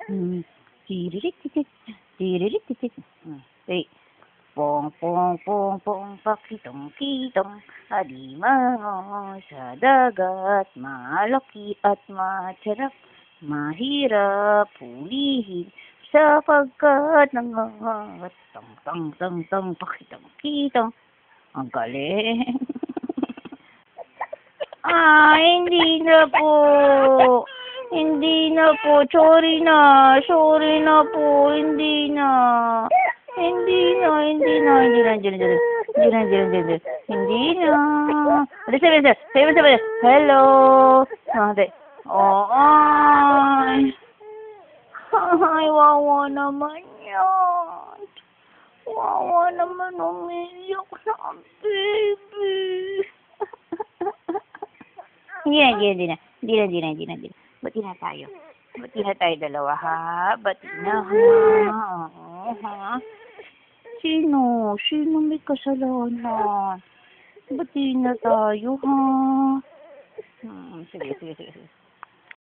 Hmm. Tiririt-titit, tiririt-titit. Wait. Pong, pong, pong, pong, pakitong-kitong, alimango sa dagat, malaki at masarap, mahirap hulihin, sapagkat nangangagat, tang, tang, tang, tang, pakitong-kitong, ang galing. Hindi na po. Hindi na po. Sorry na. Sorry na po. Hindi na. Hindi na. Hindi na. Hindi na. Hindi na. Hindi na. Hindi na. Hindi na. Hindi na. Hindi sabi na. Sabi mo sabi na. Hello. Hindi. Oh, ay. Ay, wawa naman yan. Wawa naman umiyak na ang baby. Hindi na, hindi na, hindi na, hindi na, hindi na, hindi na. Bati na tayo. Bati na tayo dalawa, ha? Bati na, ha? Oo, ha? Sino? Sino may kasalanan? Bati na tayo, ha? Sige, sige, sige, sige.